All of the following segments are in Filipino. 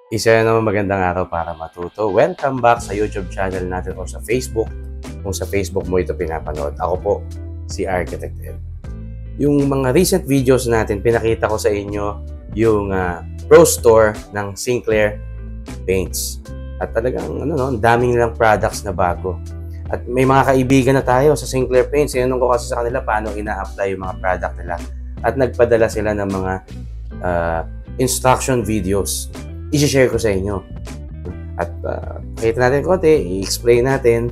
Isa na naman magandang araw para matuto. Welcome back sa YouTube channel natin o sa Facebook. Kung sa Facebook mo ito pinapanood. Ako po, si Architect Ed. Yung mga recent videos natin, pinakita ko sa inyo yung Pro Store ng Sinclair Paints. At talagang ang daming nilang products na bago. At may mga kaibigan na tayo sa Sinclair Paints. Sinanong ko kasi sa kanila paano ina-apply yung mga product nila. At nagpadala sila ng mga instruction videos. I-share ko sa inyo. At pakita natin konti, i-explain natin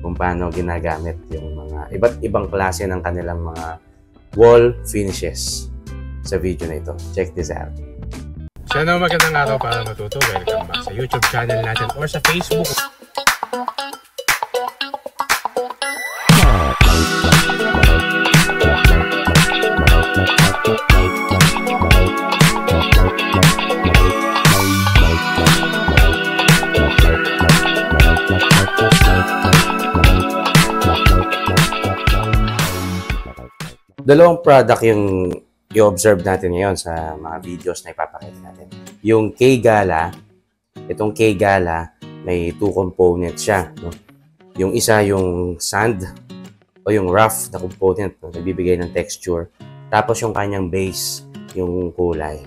kung paano ginagamit yung mga iba't ibang klase ng kanilang mga wall finishes sa video na ito. Check this out. So magandang araw para matuto. Welcome back sa YouTube channel natin or sa Facebook. Dalawang product yung i-observe natin ngayon sa mga videos na ipapakita natin. Yung K-Gala, itong K-Gala, may two components siya. No? Yung isa yung sand o yung rough na component na nagbibigay ng texture. Tapos yung kanyang base, yung kulay.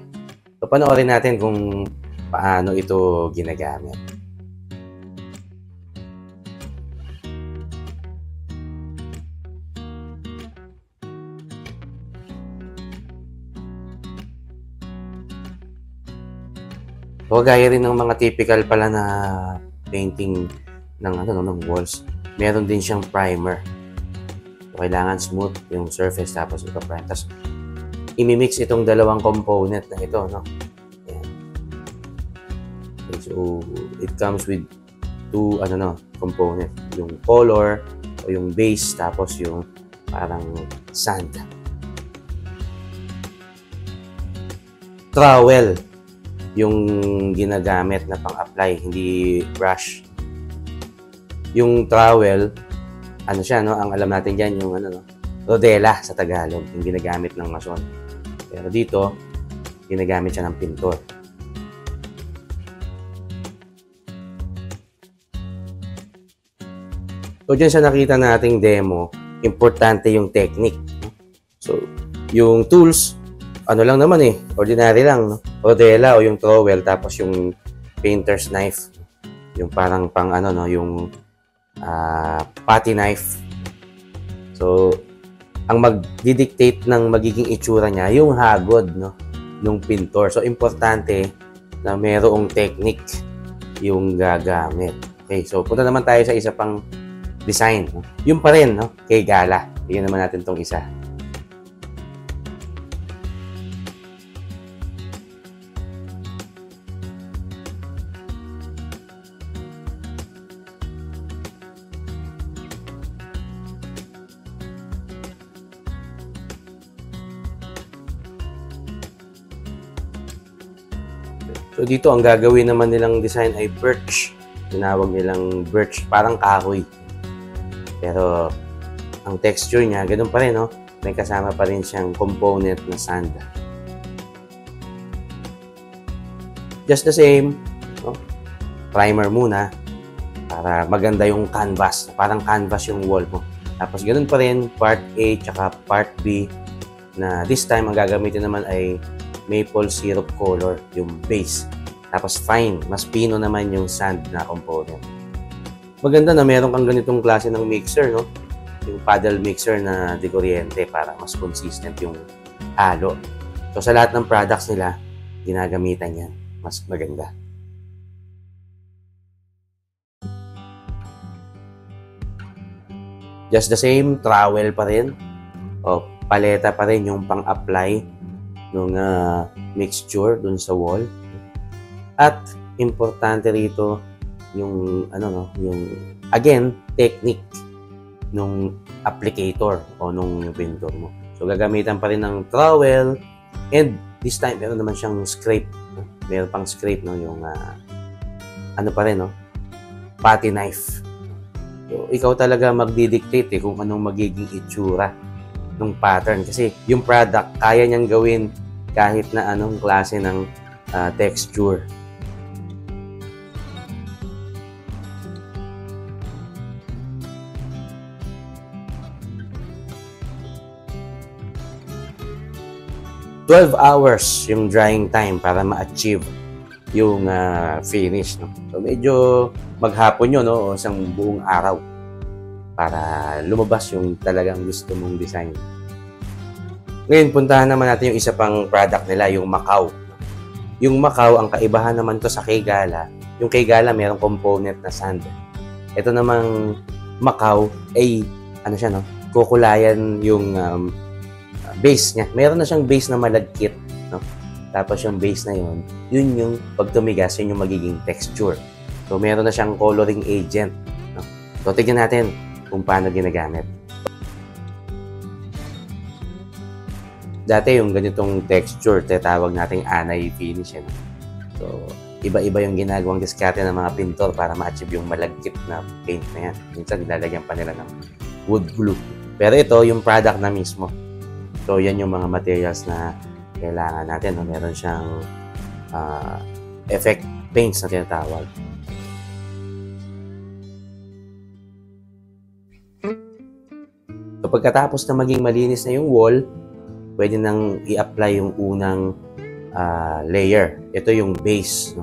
So, panoorin natin kung paano ito ginagamit. So, gaya rin ng mga typical pala na painting ng walls, meron din siyang primer. So, kailangan smooth yung surface tapos ipa-prime. Tapos, imimix itong dalawang component na ito, no? Ayan. Okay, so, it comes with two, component. Yung color o yung base, tapos yung parang sand. Trowel yung ginagamit na pang-apply, hindi brush. Yung trowel, siya, no? Ang alam natin dyan, yung rodela sa Tagalog, yung ginagamit ng mason. Pero dito, ginagamit siya ng pintor. So, dyan sa nakita nating demo, importante yung technique. So, yung tools, lang naman ordinary lang, no? Rodela o yung trowel, tapos yung painter's knife, yung parang pang yung putty knife. So, ang mag-dictate ng magiging itsura niya, yung hagod, no, ng pintor. So, importante na mayroong technique yung gagamit. Okay, so punta naman tayo sa isa pang design, no? Yung pa rin, no, K-Gala. Bigyan naman natin tong isa. So, dito ang gagawin naman nilang design ay birch. Tinawag nilang birch, parang kahoy. Pero, ang texture niya, ganun pa rin, no? May kasama pa rin siyang component na sand. Just the same, no? Primer muna para maganda yung canvas. Parang canvas yung wall mo. Tapos, ganun pa rin, part A tsaka part B na this time, ang gagamitin naman ay maple syrup color, yung base. Tapos fine, mas pino naman yung sand na component. Maganda na meron kang ganitong klase ng mixer, no? Yung paddle mixer na de kuryente para mas consistent yung halo. So sa lahat ng products nila, ginagamitan yan. Mas maganda. Just the same, trowel pa rin. O paleta pa rin yung pang-apply ng mixture dun sa wall. At importante rito yung yung again technique nung applicator o nung pintor mo. So gagamitan pa rin ng trowel, and this time meron naman siyang scrape. Meron pang scrape, no, yung pa rin, no, putty knife. So ikaw talaga magdidictate kung anong magiging itsura ng pattern, kasi yung product kaya niyang gawin kahit na anong klase ng texture. 12 hours yung drying time para ma-achieve yung finish. No? So medyo maghapon yun, no? O isang buong araw para lumabas yung talagang gusto mong design. Ngayon, puntahan naman natin yung isa pang product nila, yung Macau. Yung Macau, ang kaibahan naman to sa kay Gala. Yung kay Gala, mayroong component na sand. Ito namang Macau ay, ano siya, no? Kukulayan yung base niya. Meron na siyang base na malagkit, no? Tapos yung base na yun yung pag tumigas, yun yung magiging texture. So, meron na siyang coloring agent, no? So, tignan natin kung paano ginagamit. Dati yung ganitong texture, tawag nating anay finish. No? So, iba-iba yung ginagawang diskarte ng mga pintor para ma-achieve yung malagkit na paint na yan. Minsan, nilalagyan pa nila ng wood glue. Pero ito, yung product na mismo. So, yan yung mga materials na kailangan natin. No? Meron siyang effect paints na tinatawag. So, pagkatapos na maging malinis na yung wall, pwede nang i-apply yung unang layer. Ito yung base. No?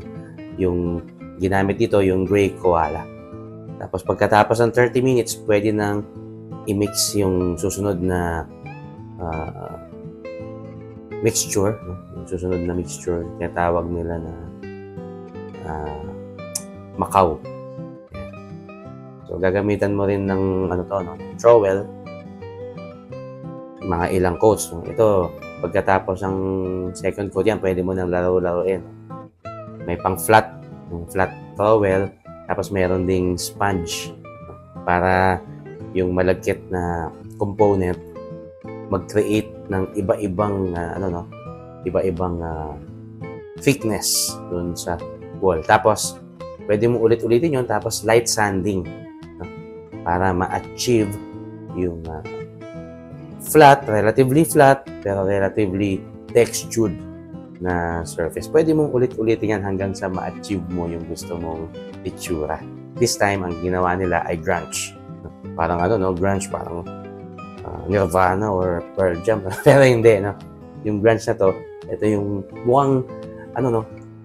Yung ginamit dito, yung gray koala. Tapos pagkatapos ng 30 minutes, pwede nang i-mix yung susunod na mixture. No? Yung susunod na mixture, tinatawag nila na Macau. So, gagamitan mo rin ng trowel. Mga ilang coats. Ito, pagkatapos ng second coat yan, pwede mo nang laro-laruin. May pang flat, yung flat towel, tapos meron ding sponge para yung malagkit na component mag-create ng iba-ibang iba-ibang thickness dun sa wall. Tapos, pwede mo ulit-ulitin yun, tapos light sanding, no? Para ma-achieve yung relatively flat, pero relatively textured na surface. Pwede mong ulit-ulitin yan hanggang sa ma-achieve mo yung gusto mong itsura. This time, ang ginawa nila ay grunge. Parang grunge, parang Nirvana or Pearl Jam. Pero hindi, no? Yung grunge na to, ito yung mukhang,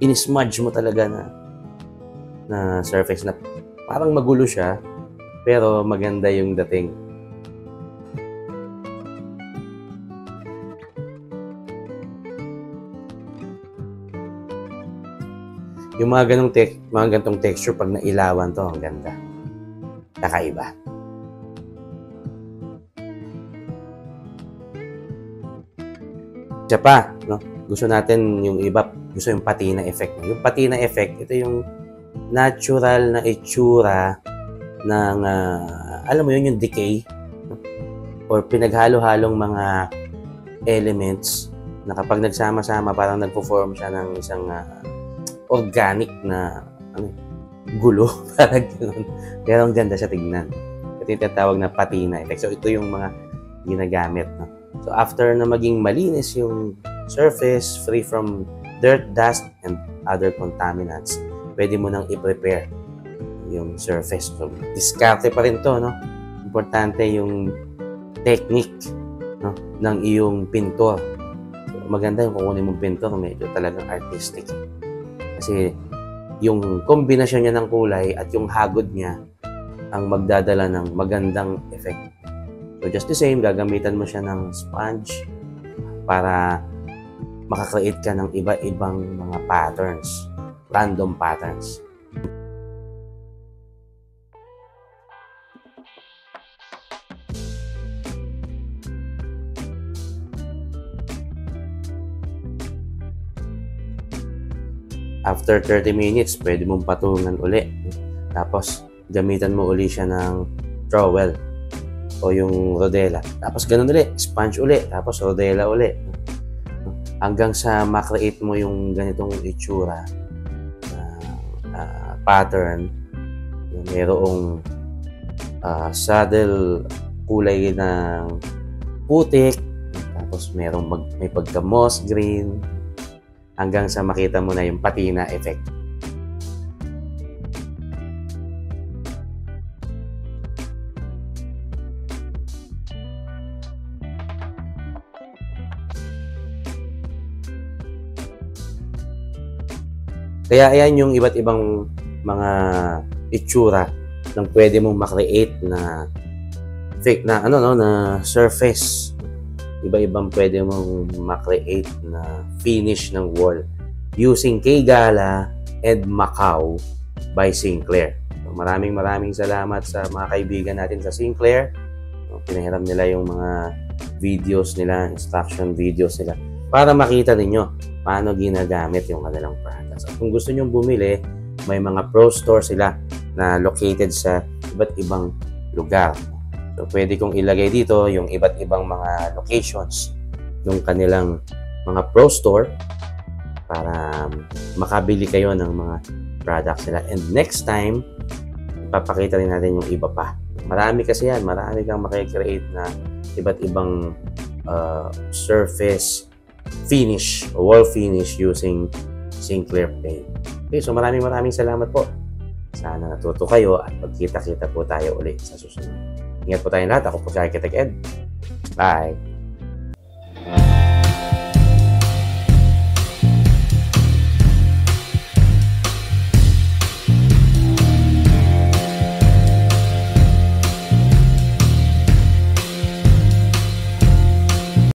inismudge mo talaga na surface na parang magulo siya, pero maganda yung dating. Yung mga ganitong texture, pag nailawan to, ang ganda. Kakaiba. Isa pa, no? Gusto natin yung iba, gusto yung patina effect. Yung patina effect, ito yung natural na itsura ng, alam mo yun, yung decay, no? Or pinaghalo-halong mga elements na kapag nagsama-sama, parang nagpo-form siya ng isang organic na gulo. Parang gano'n. Pero ang ganda siya tignan. Ito yung tinatawag na patina effect. So, ito yung mga ginagamit. No? So, after na maging malinis yung surface, free from dirt, dust, and other contaminants, pwede mo nang i-prepare yung surface. So, diskarte pa rin to, no? Importante yung technique, no, ng iyong pintor. So, maganda yung kukunin mong pintor, medyo talagang artistic. Kasi yung kombinasyon niya ng kulay at yung hagod niya ang magdadala ng magandang effect. So just the same, gagamitan mo siya ng sponge para makakreate ka ng iba-ibang mga patterns, random patterns. After 30 minutes, pwede mong patungan uli. Tapos, gamitan mo uli siya ng trowel o yung rodela. Tapos, ganun uli. Sponge uli. Tapos, rodela uli. Hanggang sa makreate mo yung ganitong itsura pattern. Mayroong saddle kulay ng putik. Tapos, may pagka moss green. Hanggang sa makita mo na yung patina effect. Kaya ayan yung iba't ibang mga itsura ng pwede mong makreate na fake na na surface. Iba-ibang pwede mong makreate na finish ng wall using K-Gala and Macau by Sinclair. So, maraming salamat sa mga kaibigan natin sa Sinclair. So, pinahiram nila yung mga videos nila, instruction videos nila para makita ninyo paano ginagamit yung kanilang products. At kung gusto nyo bumili, may mga pro store sila na located sa iba't ibang lugar. So, pwede kong ilagay dito yung iba't ibang mga locations ng kanilang mga pro store para makabili kayo ng mga products nila. And next time, ipapakita rin natin yung iba pa. Marami kasi yan. Marami kang makikreate na iba't ibang surface finish, wall finish using Sinclair Paint. Okay, so maraming salamat po. Sana natuto kayo at magkita-kita po tayo ulit sa susunod. Ingat po tayong lahat. Ako po si Architect Ed. Bye!